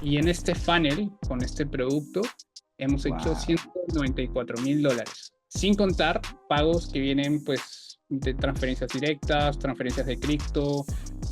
Y en este funnel, con este producto, hemos hecho Wow. $194,000, sin contar pagos que vienen pues de transferencias directas, transferencias de cripto.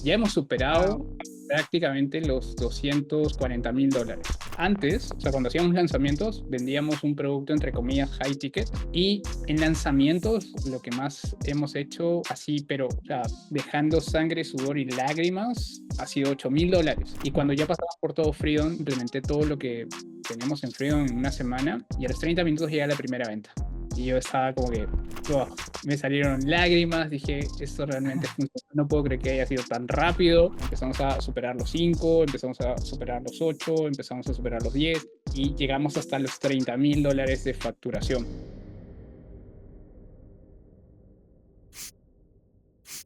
Ya hemos superado Wow. prácticamente los $240,000. Antes, o sea, cuando hacíamos lanzamientos, vendíamos un producto entre comillas high ticket, y en lanzamientos lo que más hemos hecho así, pero o sea, dejando sangre, sudor y lágrimas, ha sido $8,000. Y cuando ya pasamos por todo Freedom, implementé todo lo que teníamos en Freedom en una semana, y a los 30 minutos llega la primera venta. Y yo estaba como que, oh, me salieron lágrimas, dije, esto realmente funciona, no puedo creer que haya sido tan rápido. Empezamos a superar los 5, empezamos a superar los 8, empezamos a superar los 10 y llegamos hasta los $30,000 de facturación.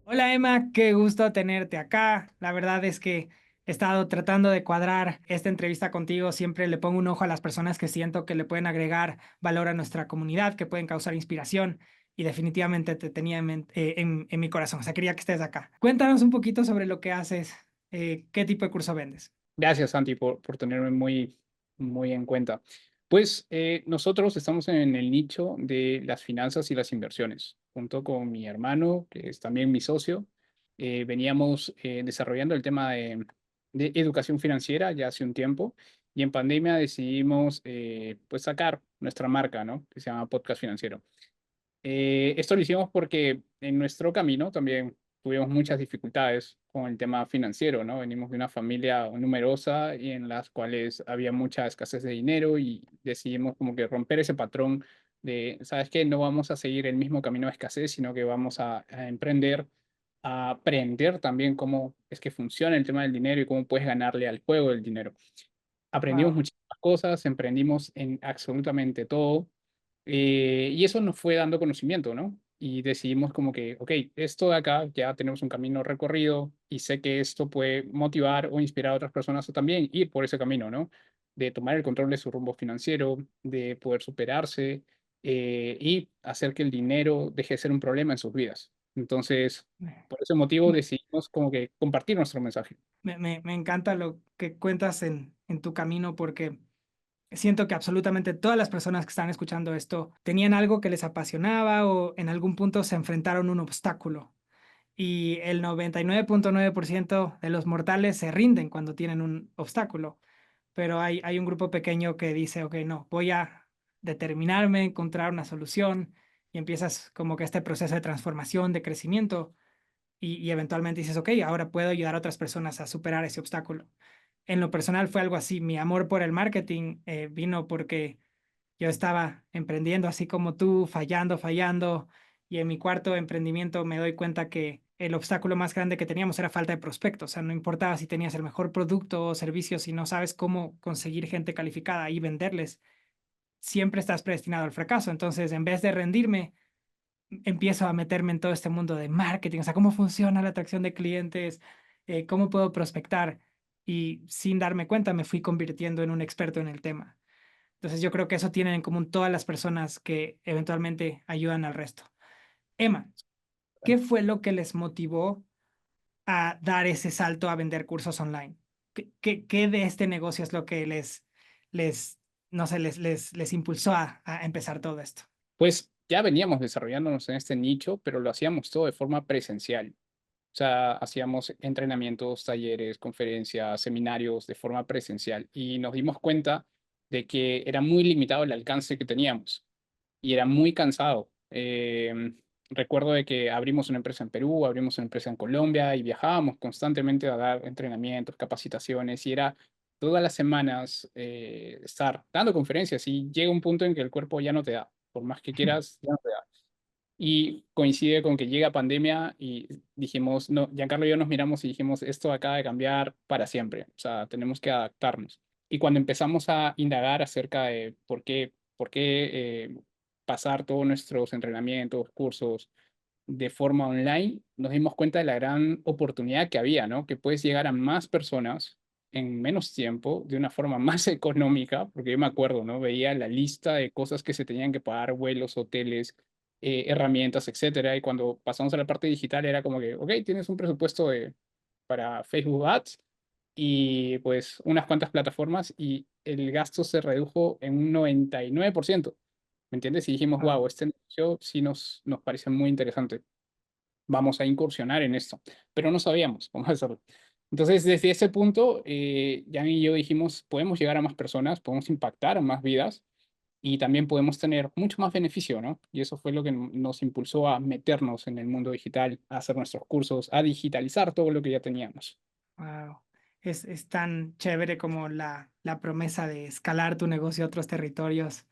Hola Emma, qué gusto tenerte acá. La verdad es que he estado tratando de cuadrar esta entrevista contigo. Siempre le pongo un ojo a las personas que siento que le pueden agregar valor a nuestra comunidad, que pueden causar inspiración. Y definitivamente te tenía en mi corazón. O sea, quería que estés acá. Cuéntanos un poquito sobre lo que haces, qué tipo de curso vendes. Gracias, Santi, por tenerme muy en cuenta. Pues nosotros estamos en el nicho de las finanzas y las inversiones. Junto con mi hermano, que es también mi socio, veníamos desarrollando el tema de educación financiera ya hace un tiempo, y en pandemia decidimos pues sacar nuestra marca, ¿no? Que se llama Podcast Financiero. Esto lo hicimos porque en nuestro camino también tuvimos muchas dificultades con el tema financiero, ¿no? Venimos de una familia numerosa y en las cuales había mucha escasez de dinero, y decidimos como que romper ese patrón de, ¿sabes qué? No vamos a seguir el mismo camino de escasez, sino que vamos a emprender, a aprender también cómo es que funciona el tema del dinero y cómo puedes ganarle al juego del dinero. Aprendimos Wow. muchísimas cosas, emprendimos en absolutamente todo, y eso nos fue dando conocimiento, ¿no? Y decidimos como que, ok, esto de acá ya tenemos un camino recorrido y sé que esto puede motivar o inspirar a otras personas a también ir por ese camino, ¿no? De tomar el control de su rumbo financiero, de poder superarse, y hacer que el dinero deje de ser un problema en sus vidas. Entonces, por ese motivo decidimos como que compartir nuestro mensaje. Me encanta lo que cuentas en tu camino porque siento que absolutamente todas las personas que están escuchando esto tenían algo que les apasionaba o en algún punto se enfrentaron a un obstáculo. Y el 99.9% de los mortales se rinden cuando tienen un obstáculo, pero hay un grupo pequeño que dice, ok, no, voy a determinarme, encontrar una solución y empiezas como que este proceso de transformación, de crecimiento y eventualmente dices, ok, ahora puedo ayudar a otras personas a superar ese obstáculo. En lo personal fue algo así. Mi amor por el marketing vino porque yo estaba emprendiendo así como tú, fallando, y en mi cuarto emprendimiento me doy cuenta que el obstáculo más grande que teníamos era falta de prospectos. O sea, no importaba si tenías el mejor producto o servicio, si no sabes cómo conseguir gente calificada y venderles, siempre estás predestinado al fracaso. Entonces, en vez de rendirme, empiezo a meterme en todo este mundo de marketing, o sea, cómo funciona la atracción de clientes, cómo puedo prospectar. Y sin darme cuenta me fui convirtiendo en un experto en el tema. Entonces yo creo que eso tienen en común todas las personas que eventualmente ayudan al resto. Emma, ¿qué fue lo que les motivó a dar ese salto a vender cursos online? ¿Qué de este negocio es lo que les no sé, les impulsó a empezar todo esto? Pues ya veníamos desarrollándonos en este nicho, pero lo hacíamos todo de forma presencial. O sea, hacíamos entrenamientos, talleres, conferencias, seminarios de forma presencial, y nos dimos cuenta de que era muy limitado el alcance que teníamos y era muy cansado. Recuerdo de que abrimos una empresa en Perú, abrimos una empresa en Colombia y viajábamos constantemente a dar entrenamientos, capacitaciones, y era todas las semanas estar dando conferencias, y llega un punto en que el cuerpo ya no te da, por más que quieras, ya no te da. Y coincide con que llega pandemia y dijimos, no, Giancarlo y yo nos miramos y dijimos, esto acaba de cambiar para siempre, o sea, tenemos que adaptarnos. Y cuando empezamos a indagar acerca de por qué pasar todos nuestros entrenamientos, cursos de forma online, nos dimos cuenta de la gran oportunidad que había, ¿no? Que puedes llegar a más personas en menos tiempo, de una forma más económica, porque yo me acuerdo, ¿no? Veía la lista de cosas que se tenían que pagar: vuelos, hoteles, herramientas, etcétera. Y cuando pasamos a la parte digital era como que, ok, tienes un presupuesto para Facebook Ads y pues unas cuantas plataformas y el gasto se redujo en un 99%. ¿Me entiendes? Y dijimos, Wow. wow, este negocio sí nos parece muy interesante. Vamos a incursionar en esto. Pero no sabíamos cómo hacerlo. Entonces, desde ese punto, Jan y yo dijimos, podemos llegar a más personas, podemos impactar a más vidas y también podemos tener mucho más beneficio, ¿no? Y eso fue lo que nos impulsó a meternos en el mundo digital, a hacer nuestros cursos, a digitalizar todo lo que ya teníamos. Wow. Es tan chévere como la promesa de escalar tu negocio a otros territorios.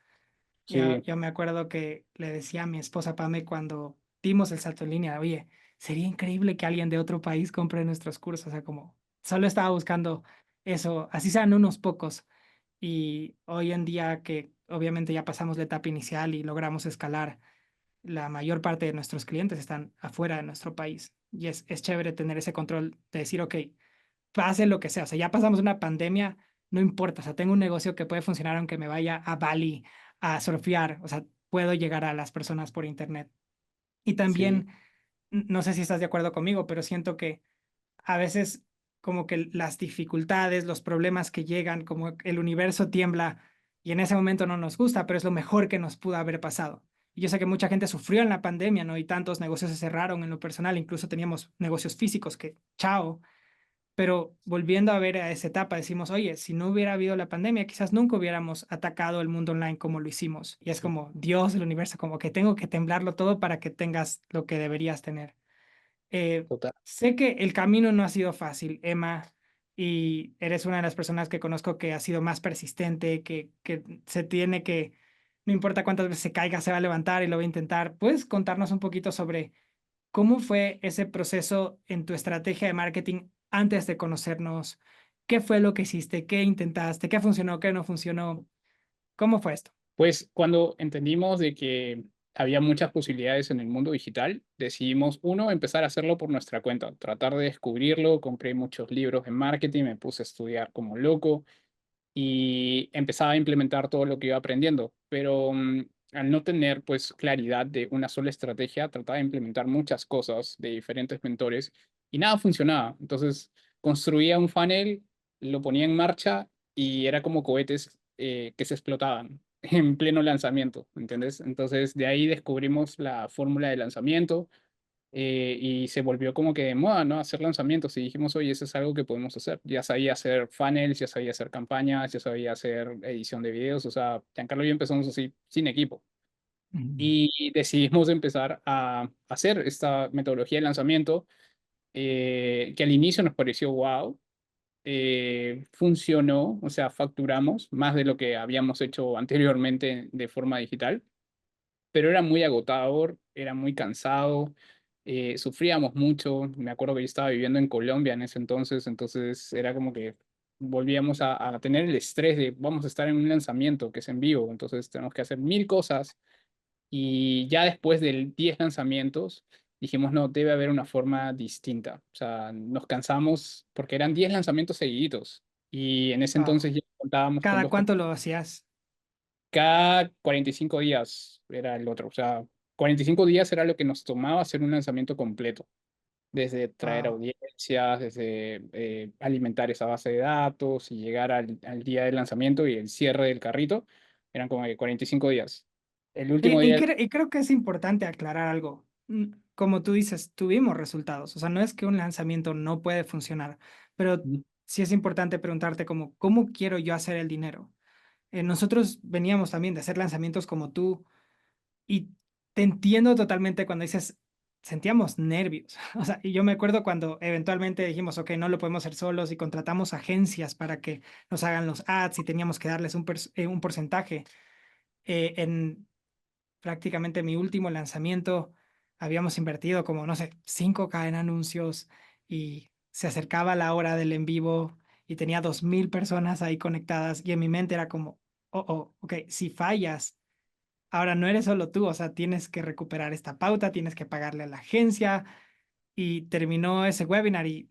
Sí, Yo me acuerdo que le decía a mi esposa Pame cuando dimos el salto en línea, oye, sería increíble que alguien de otro país compre nuestros cursos. O sea, como solo estaba buscando eso, así sean unos pocos. Y hoy en día que obviamente ya pasamos la etapa inicial y logramos escalar, la mayor parte de nuestros clientes están afuera de nuestro país. Y es chévere tener ese control de decir, ok, pase lo que sea. O sea, ya pasamos una pandemia, no importa. O sea, tengo un negocio que puede funcionar aunque me vaya a Bali a surfear. O sea, puedo llegar a las personas por internet. Y sí, también, no sé si estás de acuerdo conmigo, pero siento que a veces como que las dificultades, los problemas que llegan, como el universo tiembla y en ese momento no nos gusta, pero es lo mejor que nos pudo haber pasado. Y yo sé que mucha gente sufrió en la pandemia, ¿no? Y tantos negocios se cerraron en lo personal, incluso teníamos negocios físicos que, chao, pero volviendo a ver a esa etapa, decimos, oye, si no hubiera habido la pandemia, quizás nunca hubiéramos atacado el mundo online como lo hicimos. Y es sí, como Dios, el universo, como que tengo que temblarlo todo para que tengas lo que deberías tener. Eh, total. Sé que el camino no ha sido fácil, Emma, y eres una de las personas que conozco que ha sido más persistente, que se tiene que, no importa cuántas veces se caiga, se va a levantar y lo va a intentar. ¿Puedes contarnos un poquito sobre cómo fue ese proceso en tu estrategia de marketing antes de conocernos? ¿Qué fue lo que hiciste? ¿Qué intentaste? ¿Qué funcionó? ¿Qué no funcionó? ¿Cómo fue esto? Pues cuando entendimos de que había muchas posibilidades en el mundo digital, decidimos, uno, empezar a hacerlo por nuestra cuenta, tratar de descubrirlo, compré muchos libros de marketing, me puse a estudiar como loco y empezaba a implementar todo lo que iba aprendiendo, pero al no tener pues claridad de una sola estrategia, trataba de implementar muchas cosas de diferentes mentores y nada funcionaba. Entonces construía un funnel, lo ponía en marcha y era como cohetes que se explotaban en pleno lanzamiento, ¿entiendes? Entonces de ahí descubrimos la fórmula de lanzamiento y se volvió como que de moda, ¿no? Hacer lanzamientos y dijimos, oye, eso es algo que podemos hacer. Ya sabía hacer funnels, ya sabía hacer campañas, ya sabía hacer edición de videos, o sea, Giancarlo y yo empezamos así, sin equipo. Mm. Y decidimos empezar a hacer esta metodología de lanzamiento que al inicio nos pareció wow. Funcionó, o sea, facturamos más de lo que habíamos hecho anteriormente de forma digital, pero era muy agotador, era muy cansado, sufríamos mucho. Me acuerdo que yo estaba viviendo en Colombia en ese entonces era como que volvíamos a tener el estrés de vamos a estar en un lanzamiento que es en vivo, entonces tenemos que hacer mil cosas y ya después de 10 lanzamientos dijimos, no, debe haber una forma distinta. O sea, nos cansamos porque eran 10 lanzamientos seguiditos y en ese Wow. entonces ya contábamos con ¿Cada dos. cuánto lo hacías? Cada 45 días era el otro. O sea, 45 días era lo que nos tomaba hacer un lanzamiento completo. Desde traer Wow. audiencias, desde alimentar esa base de datos y llegar al día del lanzamiento y el cierre del carrito. Eran como que 45 días. El último día. Y creo que es importante aclarar algo. Como tú dices, tuvimos resultados. O sea, no es que un lanzamiento no puede funcionar, pero sí es importante preguntarte como, ¿cómo quiero yo hacer el dinero? Nosotros veníamos también de hacer lanzamientos como tú y te entiendo totalmente cuando dices, sentíamos nervios. O sea, y yo me acuerdo cuando eventualmente dijimos, ok, no lo podemos hacer solos y contratamos agencias para que nos hagan los ads y teníamos que darles un porcentaje. En prácticamente mi último lanzamiento habíamos invertido como, no sé, 5K en anuncios y se acercaba la hora del en vivo y tenía 2000 personas ahí conectadas y en mi mente era como, ok, si fallas, ahora no eres solo tú, o sea, tienes que recuperar esta pauta, tienes que pagarle a la agencia y terminó ese webinar y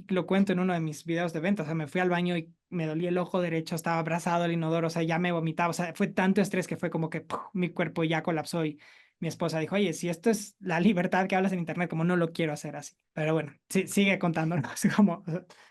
lo cuento en uno de mis videos de venta, o sea, me fui al baño y me dolía el ojo derecho, estaba abrazado al inodoro, o sea, ya me vomitaba, o sea, fue tanto estrés que fue como que ¡puf! Mi cuerpo ya colapsó y mi esposa dijo, oye, si esto es la libertad que hablas en internet, como no lo quiero hacer así. Pero bueno, sí, sigue contándonos cómo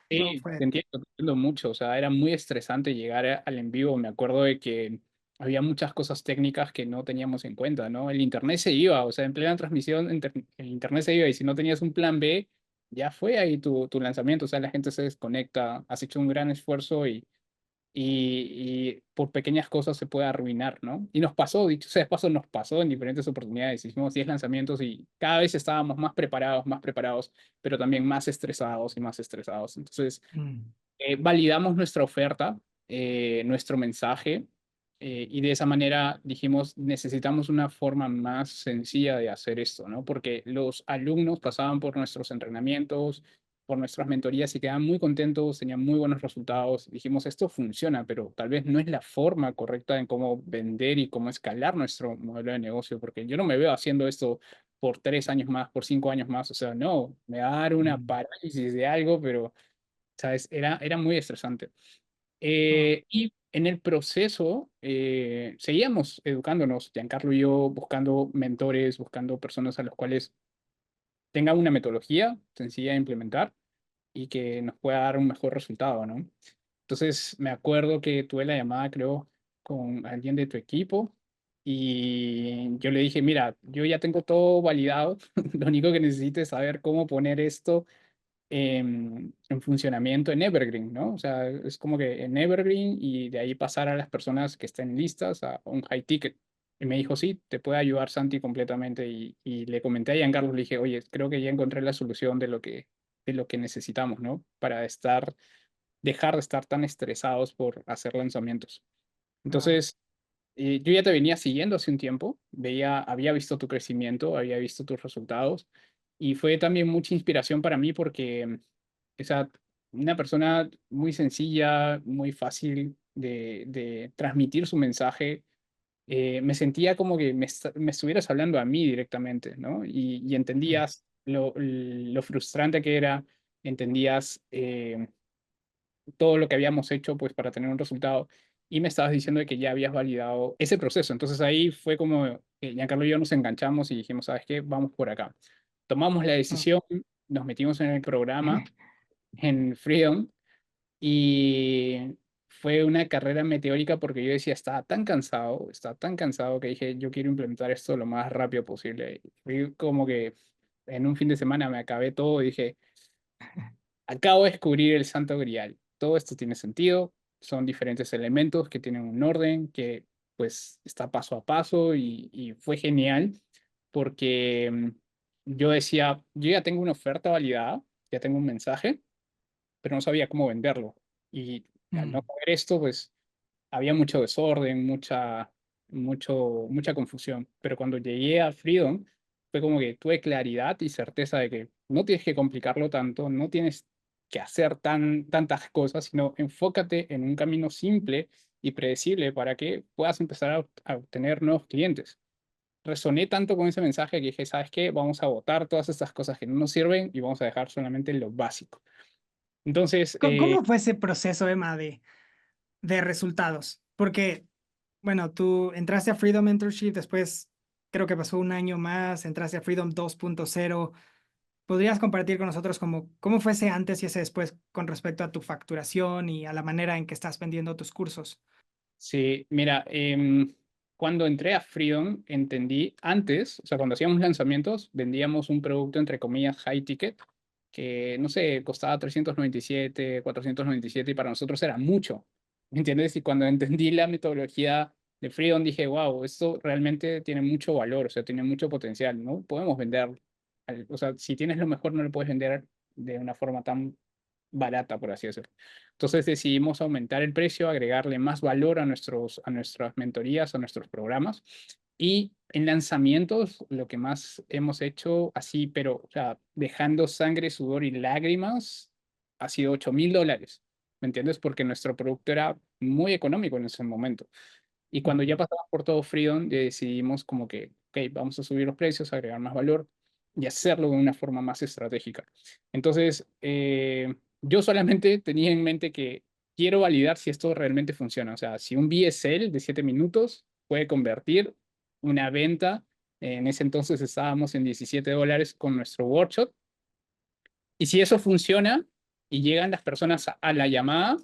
Sí, fue. te entiendo mucho, o sea, era muy estresante llegar al en vivo, me acuerdo de que había muchas cosas técnicas que no teníamos en cuenta, ¿no? El internet se iba, o sea, en plena transmisión el internet se iba y si no tenías un plan B, ya fue ahí tu lanzamiento, o sea, la gente se desconecta, has hecho un gran esfuerzo y por pequeñas cosas se puede arruinar, ¿no? Y nos pasó, dicho sea de paso, nos pasó en diferentes oportunidades. Hicimos 10 lanzamientos y cada vez estábamos más preparados, pero también más estresados y más estresados. Entonces, Mm, validamos nuestra oferta, nuestro mensaje, y de esa manera dijimos, necesitamos una forma más sencilla de hacer esto, ¿no? Porque los alumnos pasaban por nuestros entrenamientos, por nuestras mentorías y quedaban muy contentos, tenían muy buenos resultados. Dijimos, esto funciona, pero tal vez no es la forma correcta en cómo vender y cómo escalar nuestro modelo de negocio, porque yo no me veo haciendo esto por 3 años más, por 5 años más, o sea, no, me va a dar una mm, parálisis de algo, pero ¿sabes? Era muy estresante. oh, Y en el proceso seguíamos educándonos, Giancarlo y yo, buscando mentores, buscando personas a las cuales tengan una metodología sencilla de implementar y que nos pueda dar un mejor resultado, ¿no? Entonces me acuerdo que tuve la llamada, creo, con alguien de tu equipo y yo le dije, mira, yo ya tengo todo validado, lo único que necesito es saber cómo poner esto en funcionamiento en Evergreen, ¿no? O sea, es como que en Evergreen y de ahí pasar a las personas que estén listas a un high ticket. Y me dijo, sí, te puede ayudar Santi completamente. Y le comenté a Giancarlo, le dije, oye, creo que ya encontré la solución de lo que necesitamos, ¿no? Para dejar de estar tan estresados por hacer lanzamientos. wow. Entonces, yo ya te venía siguiendo hace un tiempo, había visto tu crecimiento, había visto tus resultados y fue también mucha inspiración para mí porque, o sea, una persona muy sencilla, muy fácil de transmitir su mensaje, me sentía como que me estuvieras hablando a mí directamente, ¿no? Y Mm, entendías lo frustrante que era, entendías todo lo que habíamos hecho pues para tener un resultado y me estabas diciendo de que ya habías validado ese proceso. Entonces ahí fue como que Giancarlo y yo nos enganchamos y dijimos, ¿sabes qué? Vamos por acá. Tomamos la oh. decisión, nos metimos en el programa, en Freedom, y fue una carrera meteórica porque yo decía, estaba tan cansado que dije, yo quiero implementar esto lo más rápido posible. Fui como que en un fin de semana me acabé todo y dije, acabo de descubrir el Santo Grial. Todo esto tiene sentido, son diferentes elementos que tienen un orden, que pues está paso a paso y fue genial porque yo decía, yo ya tengo una oferta validada, ya tengo un mensaje, pero no sabía cómo venderlo. Y al no Mm, saber esto, pues había mucho desorden, mucha confusión. Pero cuando llegué a Freedom, fue como que tuve claridad y certeza de que no tienes que complicarlo tanto, no tienes que hacer tantas cosas, sino enfócate en un camino simple y predecible para que puedas empezar a obtener nuevos clientes. Resoné tanto con ese mensaje que dije, ¿sabes qué? Vamos a botar todas estas cosas que no nos sirven y vamos a dejar solamente lo básico. Entonces, ¿Cómo fue ese proceso, Emma, de resultados? Porque, bueno, tú entraste a Freedom Mentorship, después creo que pasó un año más, entraste a Freedom 2.0. ¿Podrías compartir con nosotros cómo fue ese antes y ese después con respecto a tu facturación y a la manera en que estás vendiendo tus cursos? sí, mira, cuando entré a Freedom entendí antes, o sea, cuando hacíamos lanzamientos, vendíamos un producto entre comillas high ticket, que no sé, costaba 397, 497 y para nosotros era mucho, ¿me entiendes? Y cuando entendí la metodología de Freedom dije, wow, esto realmente tiene mucho valor, o sea, tiene mucho potencial, ¿no? Podemos vender, o sea, si tienes lo mejor no lo puedes vender de una forma tan barata, por así decirlo. Entonces decidimos aumentar el precio, agregarle más valor a nuestras mentorías, a nuestros programas. Y en lanzamientos, lo que más hemos hecho así, pero o sea, dejando sangre, sudor y lágrimas, ha sido $8,000. ¿Me entiendes? Porque nuestro producto era muy económico en ese momento. Y cuando ya Ujú. pasamos por todo Freedom, decidimos como que, ok, vamos a subir los precios, agregar más valor y hacerlo de una forma más estratégica. Entonces, yo solamente tenía en mente que quiero validar si esto realmente funciona. O sea, si un VSL de 7 minutos puede convertir una venta En ese entonces estábamos en $17 con nuestro workshop. Y si eso funciona y llegan las personas a la llamada,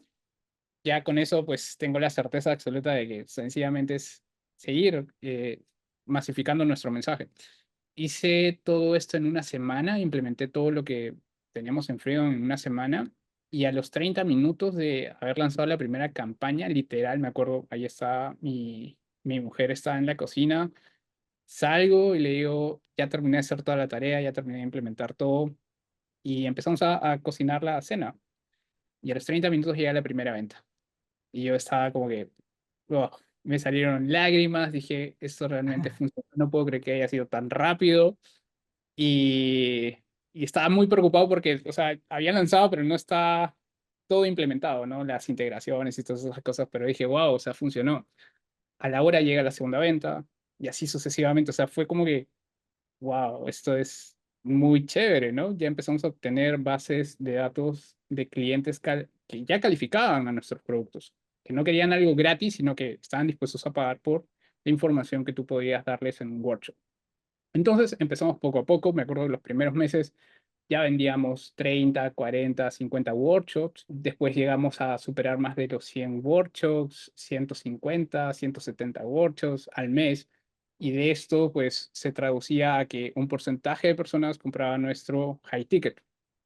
ya con eso pues tengo la certeza absoluta de que sencillamente es seguir masificando nuestro mensaje. Hice todo esto en una semana, implementé todo lo que teníamos en Freedom en una semana y a los 30 minutos de haber lanzado la primera campaña, literal, me acuerdo, ahí está mi mujer está en la cocina, salgo y le digo, ya terminé de hacer toda la tarea, ya terminé de implementar todo y empezamos a cocinar la cena. Y a los 30 minutos llega la primera venta. Y yo estaba como que, oh, me salieron lágrimas, dije, esto realmente funciona, no puedo creer que haya sido tan rápido. Y, y estaba muy preocupado porque, o sea, había lanzado, pero no está todo implementado, ¿no? Las integraciones y todas esas cosas, pero dije, wow, o sea, funcionó. A la hora llega la segunda venta y así sucesivamente, o sea, fue como que wow, esto es muy chévere, ¿no? Ya empezamos a obtener bases de datos de clientes que ya calificaban a nuestros productos, que no querían algo gratis, sino que estaban dispuestos a pagar por la información que tú podías darles en un workshop. Entonces empezamos poco a poco, me acuerdo de los primeros meses ya vendíamos 30, 40, 50 workshops, después llegamos a superar más de los 100 workshops, 150, 170 workshops al mes, y de esto pues se traducía a que un porcentaje de personas compraba nuestro high ticket.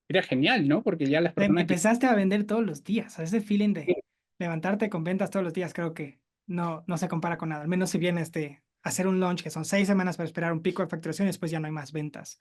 Era genial, ¿no? Porque ya las personas que... Empezaste a vender todos los días. Ese feeling de levantarte con ventas todos los días creo que no se compara con nada. Al menos si vienes de hacer un launch que son 6 semanas para esperar un pico de facturación y después ya no hay más ventas.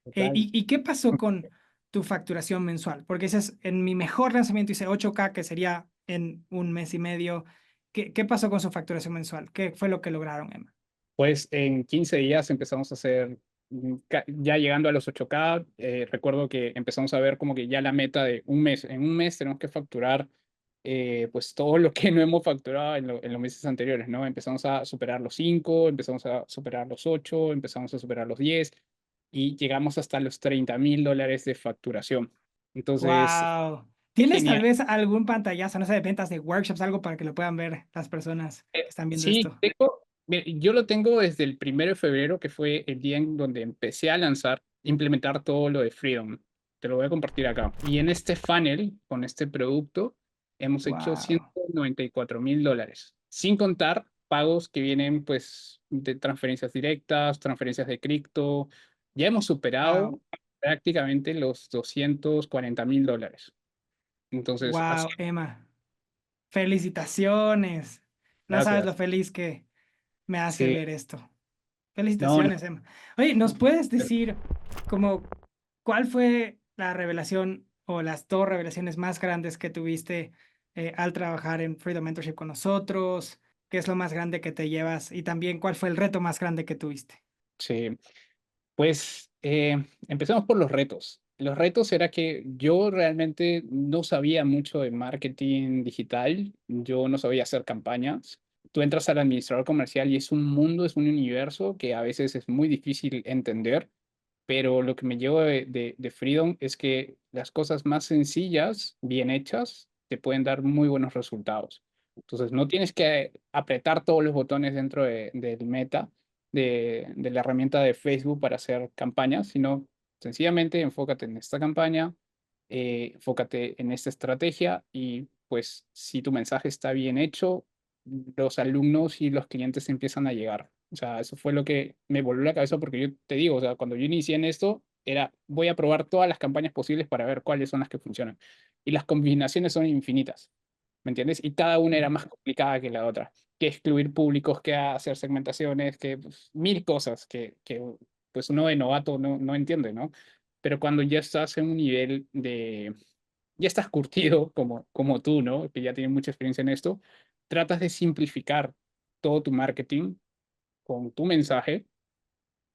Total. ¿Y qué pasó con tu facturación mensual? Porque dices, en mi mejor lanzamiento hice 8K, que sería en un mes y medio. ¿Qué pasó con su facturación mensual? ¿Qué fue lo que lograron, Emma? Pues en 15 días empezamos a hacer, ya llegando a los 8K, recuerdo que empezamos a ver como que ya la meta de un mes. En un mes tenemos que facturar pues todo lo que no hemos facturado en los meses anteriores, ¿no? Empezamos a superar los 5, empezamos a superar los 8, empezamos a superar los 10 y llegamos hasta los $30,000 de facturación. Entonces, ¡Wow! es ¿Tienes tal genial. vez algún pantallazo, no sé, de ventas de workshops, algo para que lo puedan ver las personas que están viendo Sí, esto? yo lo tengo desde el 1 de febrero, que fue el día en donde empecé a lanzar, implementar todo lo de Freedom. Te lo voy a compartir acá. Y en este funnel, con este producto, hemos hecho ¡Wow! $194,000, sin contar pagos que vienen pues de transferencias directas, transferencias de cripto. Ya hemos ¡Wow! superado prácticamente los $240,000. Entonces, así, ¡Wow, Emma! Felicitaciones. No sabes lo gracias. feliz que me hace Sí, ver esto. no, no. Felicitaciones, Emma. Oye, ¿nos puedes decir como cuál fue la revelación o las dos revelaciones más grandes que tuviste al trabajar en Freedom Mentorship con nosotros? ¿Qué es lo más grande que te llevas? Y también, ¿cuál fue el reto más grande que tuviste? Sí. Pues empecemos por los retos. Los retos era que yo realmente no sabía mucho de marketing digital, yo no sabía hacer campañas. Tú entras al administrador comercial y es un mundo, es un universo que a veces es muy difícil entender, pero lo que me llevo de Freedom es que las cosas más sencillas, bien hechas, te pueden dar muy buenos resultados. Entonces, no tienes que apretar todos los botones dentro del Meta, de la herramienta de Facebook para hacer campañas, sino sencillamente enfócate en esta campaña, enfócate en esta estrategia y pues si tu mensaje está bien hecho, los alumnos y los clientes empiezan a llegar. O sea, eso fue lo que me volvió la cabeza porque yo te digo, o sea, cuando yo inicié en esto, era voy a probar todas las campañas posibles para ver cuáles son las que funcionan. Y las combinaciones son infinitas, ¿me entiendes? Y cada una era Ujú. más complicada que la otra. Que excluir públicos, que hacer segmentaciones, que pues, mil cosas que pues uno de novato no entiende, ¿no? Pero cuando ya estás en un nivel de, ya estás curtido como tú, ¿no? Que ya tienes mucha experiencia en esto, tratas de simplificar todo tu marketing con tu mensaje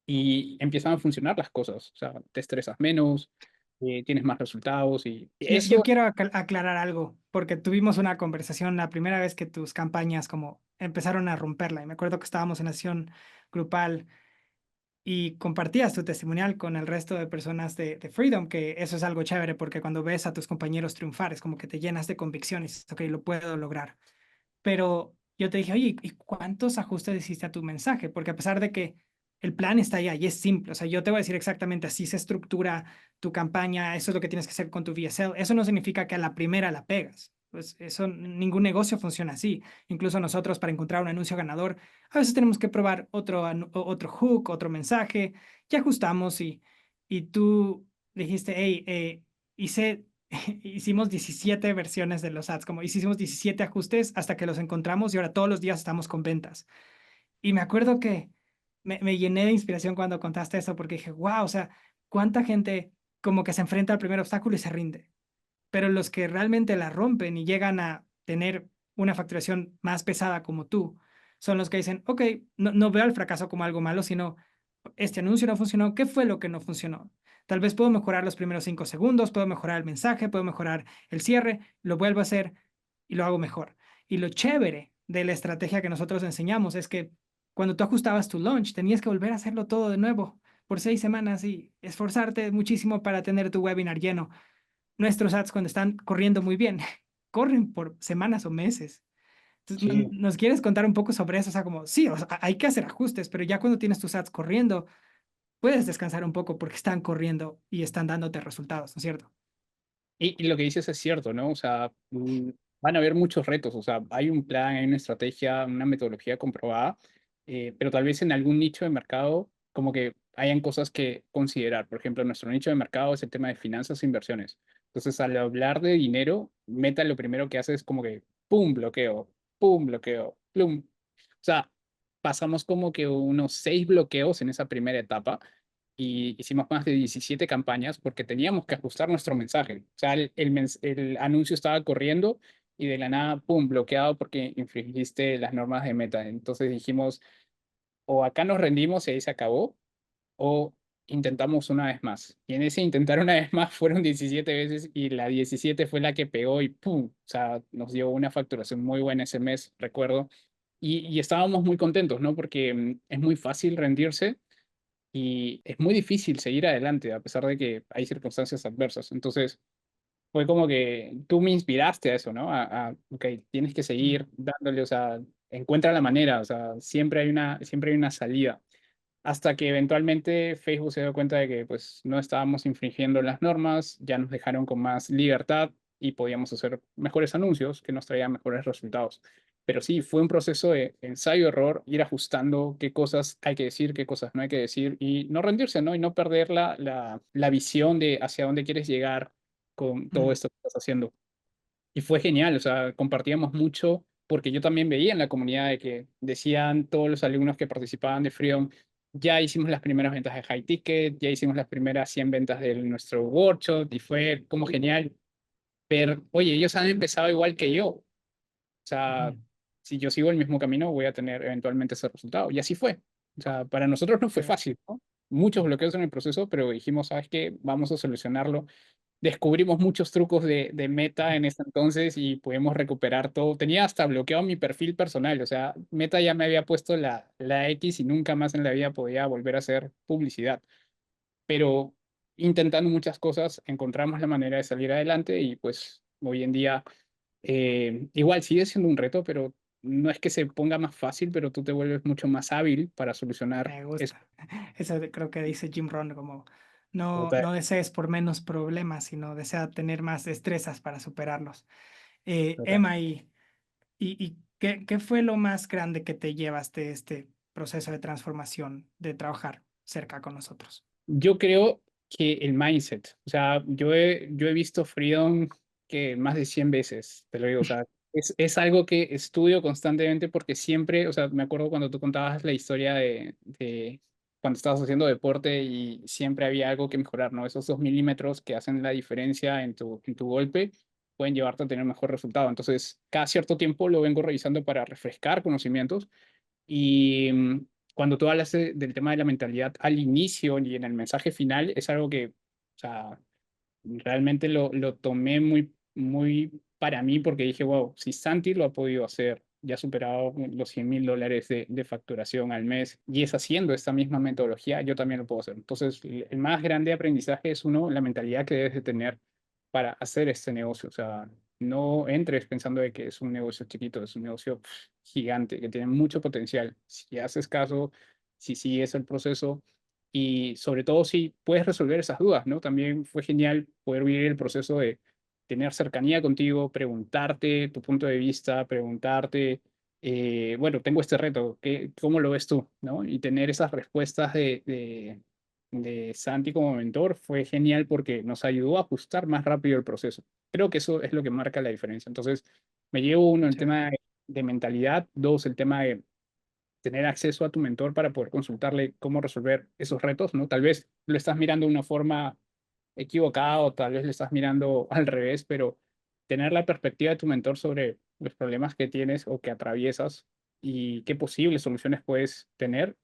y empiezan a funcionar las cosas. O sea, te estresas menos, tienes más resultados y Yo eso, quiero aclarar algo, porque tuvimos una conversación la primera vez que tus campañas como empezaron a romperla. Y me acuerdo que estábamos en sesión grupal y compartías tu testimonial con el resto de personas de Freedom, que eso es algo chévere, porque cuando ves a tus compañeros triunfar, es como que te llenas de convicción y dices, ok, lo puedo lograr. Pero yo te dije, oye, ¿y cuántos ajustes hiciste a tu mensaje? Porque a pesar de que el plan está allá y es simple. O sea, yo te voy a decir exactamente así se estructura tu campaña, eso es lo que tienes que hacer con tu VSL. Eso no significa que a la primera la pegas. Pues eso, ningún negocio funciona así. Incluso nosotros para encontrar un anuncio ganador, a veces tenemos que probar otro hook, otro mensaje, y ajustamos y tú dijiste, hey, hice, hicimos 17 versiones de los ads, como hicimos 17 ajustes hasta que los encontramos y ahora todos los días estamos con ventas. Y me acuerdo que me llené de inspiración cuando contaste eso porque dije, wow, o sea, cuánta gente como que se enfrenta al primer obstáculo y se rinde. Pero los que realmente la rompen y llegan a tener una facturación más pesada como tú, son los que dicen, ok, no veo el fracaso como algo malo, sino este anuncio no funcionó, ¿qué fue lo que no funcionó? Tal vez puedo mejorar los primeros 5 segundos, puedo mejorar el mensaje, puedo mejorar el cierre, lo vuelvo a hacer y lo hago mejor. Y lo chévere de la estrategia que nosotros enseñamos es que cuando tú ajustabas tu launch, tenías que volver a hacerlo todo de nuevo por 6 semanas y esforzarte muchísimo para tener tu webinar lleno. Nuestros ads cuando están corriendo muy bien, corren por semanas o meses. Entonces, Sí. ¿nos quieres contar un poco sobre eso? O sea, como, sí, o sea, hay que hacer ajustes, pero ya cuando tienes tus ads corriendo, puedes descansar un poco porque están corriendo y están dándote resultados, ¿no es cierto? Y lo que dices es cierto, ¿no? O sea, van a haber muchos retos, o sea, hay un plan, hay una estrategia, una metodología comprobada, pero tal vez en algún nicho de mercado como que hayan cosas que considerar. Por ejemplo, nuestro nicho de mercado es el tema de finanzas e inversiones. Entonces, al hablar de dinero, Meta lo primero que hace es como que, pum, bloqueo, plum. O sea, pasamos como que unos 6 bloqueos en esa primera etapa y hicimos más de 17 campañas porque teníamos que ajustar nuestro mensaje. O sea, el anuncio estaba corriendo y de la nada, ¡pum!, bloqueado porque infringiste las normas de Meta. Entonces dijimos, o acá nos rendimos y ahí se acabó, o intentamos una vez más. Y en ese intentar una vez más fueron 17 veces y la 17 fue la que pegó y ¡pum! O sea, nos dio una facturación muy buena ese mes, recuerdo. Y estábamos muy contentos, ¿no? Porque es muy fácil rendirse y es muy difícil seguir adelante a pesar de que hay circunstancias adversas. Entonces, fue como que tú me inspiraste a eso, ¿no? Ok, tienes que Mm, seguir dándole, o sea, encuentra la manera, o sea, siempre hay una salida. Hasta que eventualmente Facebook se dio cuenta de que pues no estábamos infringiendo las normas, ya nos dejaron con más libertad y podíamos hacer mejores anuncios que nos traían mejores resultados. Pero sí, fue un proceso de ensayo-error, ir ajustando qué cosas hay que decir, qué cosas no hay que decir y no rendirse, ¿no? Y no perder la visión de hacia dónde quieres llegar con todo mm, esto que estás haciendo. Y fue genial, o sea, compartíamos mucho porque yo también veía en la comunidad de que decían todos los alumnos que participaban de Freedom, ya hicimos las primeras ventas de High Ticket, ya hicimos las primeras 100 ventas de nuestro workshop y fue como genial. Pero, oye, ellos han empezado igual que yo. O sea, mm, si yo sigo el mismo camino, voy a tener eventualmente ese resultado. Y así fue. O sea, para nosotros no fue sí, fácil, ¿no? Muchos bloqueos en el proceso, pero dijimos, ¿sabes qué? Vamos a solucionarlo. Descubrimos muchos trucos de Meta en ese entonces y pudimos recuperar todo. Tenía hasta bloqueado mi perfil personal, o sea, Meta ya me había puesto la X y nunca más en la vida podía volver a hacer publicidad. Pero intentando muchas cosas, encontramos la manera de salir adelante y pues hoy en día igual sigue siendo un reto, pero no es que se ponga más fácil, pero tú te vuelves mucho más hábil para solucionar me eso. gusta. Eso creo que dice Jim Rohn, como no desees por menos problemas, sino desea tener más destrezas para superarlos. Emma, ¿y qué fue lo más grande que te llevas de este proceso de transformación de trabajar cerca con nosotros? Yo creo que el mindset, o sea, yo he visto Freedom que más de 100 veces, te lo digo, o sea, es algo que estudio constantemente porque siempre, o sea, me acuerdo cuando tú contabas la historia de cuando estabas haciendo deporte y siempre había algo que mejorar, ¿no? Esos 2 milímetros que hacen la diferencia en tu golpe pueden llevarte a tener mejor resultado. Entonces, cada cierto tiempo lo vengo revisando para refrescar conocimientos y cuando tú hablas del tema de la mentalidad al inicio y en el mensaje final, es algo que, o sea, realmente lo tomé muy para mí porque dije, wow, si Santi lo ha podido hacer, ya ha superado los $100,000 de facturación al mes y es haciendo esta misma metodología, yo también lo puedo hacer. Entonces, el más grande aprendizaje es uno, la mentalidad que debes de tener para hacer este negocio. O sea, no entres pensando de que es un negocio chiquito, es un negocio gigante, que tiene mucho potencial. Si haces caso, si sigues el proceso y sobre todo si puedes resolver esas dudas, ¿no? También fue genial poder vivir el proceso de tener cercanía contigo, preguntarte tu punto de vista, preguntarte, bueno, tengo este reto, ¿cómo lo ves tú? ¿No? Y tener esas respuestas de Santi como mentor fue genial porque nos ayudó a ajustar más rápido el proceso. Creo que eso es lo que marca la diferencia. Entonces, me llevo uno, el Chévere. tema de mentalidad, dos, el tema de tener acceso a tu mentor para poder consultarle cómo resolver esos retos, ¿no? Tal vez lo estás mirando de una forma equivocada o tal vez lo estás mirando al revés, pero tener la perspectiva de tu mentor sobre los problemas que tienes o que atraviesas y qué posibles soluciones puedes tener,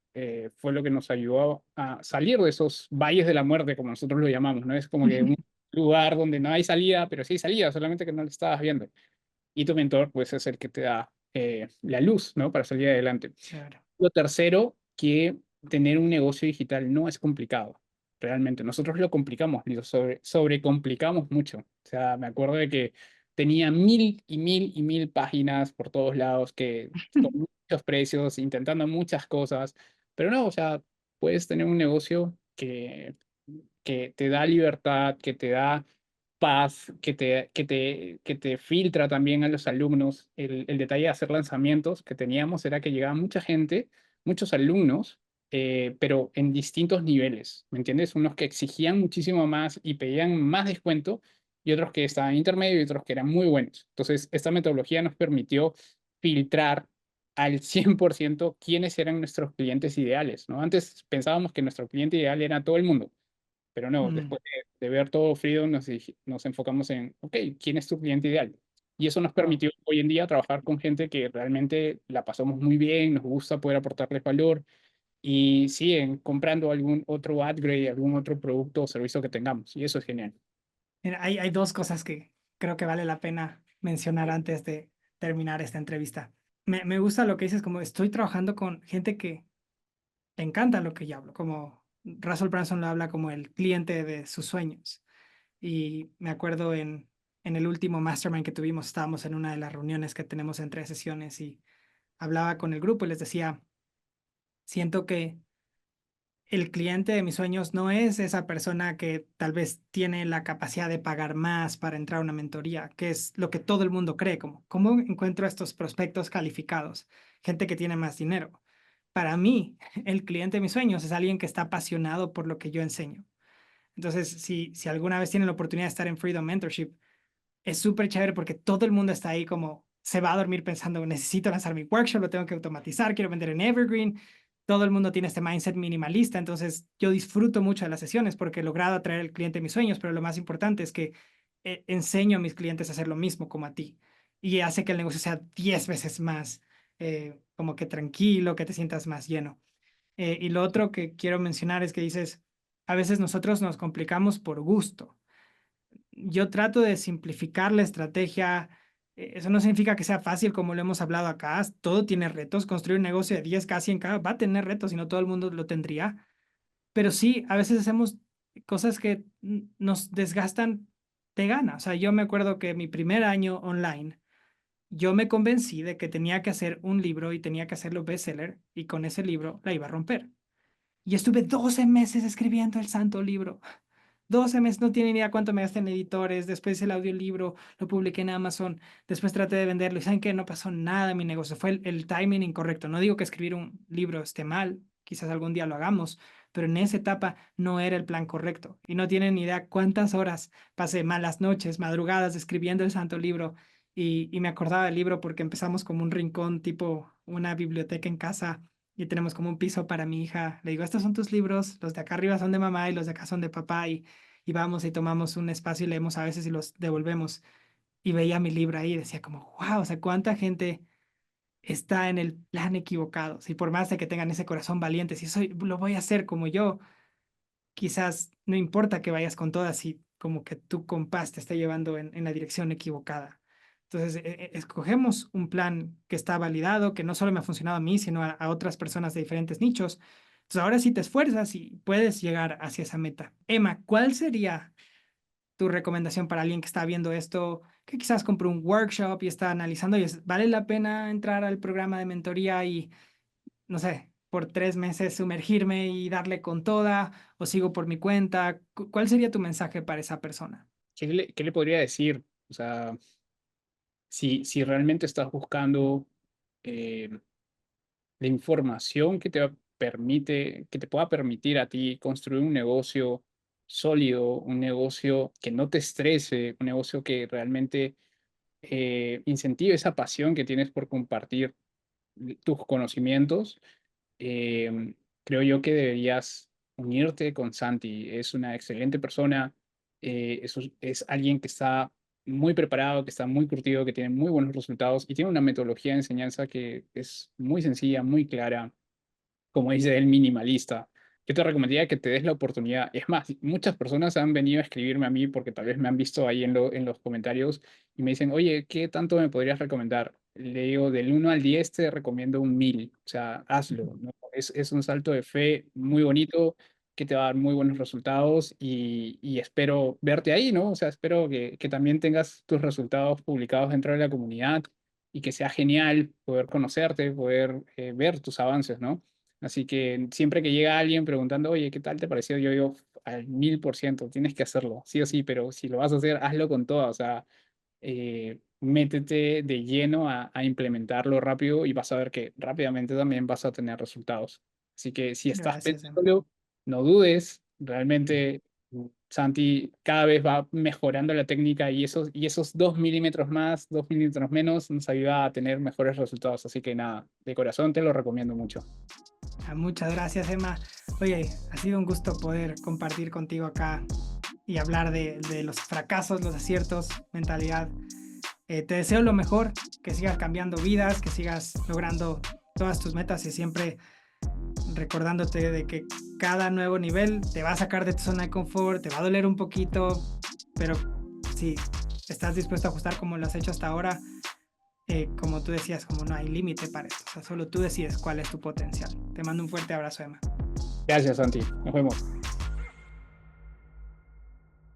fue lo que nos ayudó a salir de esos valles de la muerte, como nosotros lo llamamos, ¿no? Es como que un lugar donde no hay salida, pero sí hay salida, solamente que no lo estabas viendo. Y tu mentor, pues, es el que te da la luz, ¿no? Para salir adelante. Chévere. Lo tercero, que tener un negocio digital no es complicado, realmente. Nosotros lo complicamos, sobrecomplicamos mucho. O sea, me acuerdo de que tenía mil y mil y mil páginas por todos lados, que con muchos precios, intentando muchas cosas, pero no, o sea, puedes tener un negocio que te da libertad, que te da paz, que te filtra también a los alumnos. El detalle de hacer lanzamientos que teníamos era que llegaba mucha gente, muchos alumnos, pero en distintos niveles, ¿me entiendes? Unos que exigían muchísimo más y pedían más descuento y otros que estaban intermedio y otros que eran muy buenos. Entonces, esta metodología nos permitió filtrar al 100% quiénes eran nuestros clientes ideales, ¿no? Antes pensábamos que nuestro cliente ideal era todo el mundo, pero no, Mm, después de ver todo Freedom nos enfocamos en, ok, ¿quién es tu cliente ideal? Y eso nos wow. permitió hoy en día trabajar con gente que realmente la pasamos muy bien, nos gusta poder aportarles valor y siguen comprando algún otro upgrade, algún otro producto o servicio que tengamos. Y eso es genial. Mira, hay dos cosas que creo que vale la pena mencionar antes de terminar esta entrevista. Me gusta lo que dices, como estoy trabajando con gente que le encanta lo que yo hablo, como Russell Branson lo habla como el cliente de sus sueños. Y me acuerdo en el último mastermind que tuvimos, estábamos en una de las reuniones que tenemos entre sesiones y hablaba con el grupo y les decía, siento que el cliente de mis sueños no es esa persona que tal vez tiene la capacidad de pagar más para entrar a una mentoría, que es lo que todo el mundo cree, como, ¿cómo encuentro estos prospectos calificados? Gente que tiene más dinero. Para mí, el cliente de mis sueños es alguien que está apasionado por lo que yo enseño. Entonces, si alguna vez tienen la oportunidad de estar en Freedom Mentorship, es súper chévere porque todo el mundo está ahí como se va a dormir pensando, necesito lanzar mi workshop, lo tengo que automatizar, quiero vender en Evergreen. Todo el mundo tiene este mindset minimalista, entonces yo disfruto mucho de las sesiones porque he logrado atraer al cliente a mis sueños, pero lo más importante es que enseño a mis clientes a hacer lo mismo como a ti y hace que el negocio sea 10 veces más como que tranquilo, que te sientas más lleno. Y lo otro que quiero mencionar es que dices, a veces nosotros nos complicamos por gusto. Yo trato de simplificar la estrategia. Eso no significa que sea fácil, como lo hemos hablado acá. Todo tiene retos. Construir un negocio de 10 casi en cada va a tener retos, y no todo el mundo lo tendría. Pero sí, a veces hacemos cosas que nos desgastan de gana. O sea, yo me acuerdo que mi primer año online, yo me convencí de que tenía que hacer un libro y tenía que hacerlo bestseller, y con ese libro la iba a romper. Y estuve 12 meses escribiendo el santo libro. 12 meses, no tienen idea cuánto me gasté en editores, después el audiolibro lo publiqué en Amazon, después traté de venderlo y saben que no pasó nada en mi negocio, fue el timing incorrecto. No digo que escribir un libro esté mal, quizás algún día lo hagamos, pero en esa etapa no era el plan correcto y no tienen ni idea cuántas horas pasé, malas noches, madrugadas escribiendo el santo libro, y me acordaba del libro porque empezamos como un rincón tipo una biblioteca en casa y tenemos como un piso para mi hija. Le digo, estos son tus libros, los de acá arriba son de mamá y los de acá son de papá, y vamos y tomamos un espacio y leemos a veces y los devolvemos. Y veía mi libro ahí y decía como, wow, o sea, cuánta gente está en el plan equivocado. Si por más de que tengan ese corazón valiente, si soy, lo voy a hacer como yo, quizás no importa que vayas con todas y como que tu compás te esté llevando en la dirección equivocada. Entonces, escogemos un plan que está validado, que no solo me ha funcionado a mí, sino a otras personas de diferentes nichos. Entonces, ahora sí te esfuerzas y puedes llegar hacia esa meta. Emma, ¿cuál sería tu recomendación para alguien que está viendo esto, que quizás compró un workshop y está analizando y vale la pena entrar al programa de mentoría y, no sé, por 3 meses sumergirme y darle con toda o sigo por mi cuenta? ¿Cuál sería tu mensaje para esa persona? ¿Qué le podría decir? O sea, si realmente estás buscando eh, la información que te pueda permitir a ti construir un negocio sólido, un negocio que no te estrese, un negocio que realmente incentive esa pasión que tienes por compartir tus conocimientos, em, creo yo que deberías unirte con Santi. Es una excelente persona, es alguien que está muy preparado, que está muy curtido, que tiene muy buenos resultados y tiene una metodología de enseñanza que es muy sencilla, muy clara, como dice el minimalista. Yo te recomendaría que te des la oportunidad. Es más, muchas personas han venido a escribirme a mí porque tal vez me han visto ahí en los comentarios y me dicen, oye, ¿qué tanto me podrías recomendar? Le digo, del 1 al 10 te recomiendo un 1000. O sea, hazlo, ¿no? Es un salto de fe muy bonito que te va a dar muy buenos resultados y espero verte ahí, ¿no? O sea, espero que también tengas tus resultados publicados dentro de la comunidad y que sea genial poder conocerte, poder ver tus avances, ¿no? Así que siempre que llega alguien preguntando, oye, ¿qué tal te pareció? Yo digo, al 1000%, tienes que hacerlo, sí o sí, pero si lo vas a hacer, hazlo con todo, o sea, métete de lleno a implementarlo rápido y vas a ver que rápidamente también vas a tener resultados. Así que si estás Gracias, Emma. pensándolo, no dudes, realmente Santi cada vez va mejorando la técnica y esos 2 milímetros más, 2 milímetros menos nos ayuda a tener mejores resultados. Así que nada, de corazón te lo recomiendo mucho. Muchas gracias, Emma. Oye, ha sido un gusto poder compartir contigo acá y hablar de los fracasos, los aciertos, mentalidad. Te deseo lo mejor, que sigas cambiando vidas, que sigas logrando todas tus metas y siempre recordándote de que cada nuevo nivel te va a sacar de tu zona de confort, te va a doler un poquito, pero si estás dispuesto a ajustar como lo has hecho hasta ahora, como tú decías, como no hay límite para esto, o sea, solo tú decides cuál es tu potencial. Te mando un fuerte abrazo, Emma. Gracias, Santi. Nos vemos.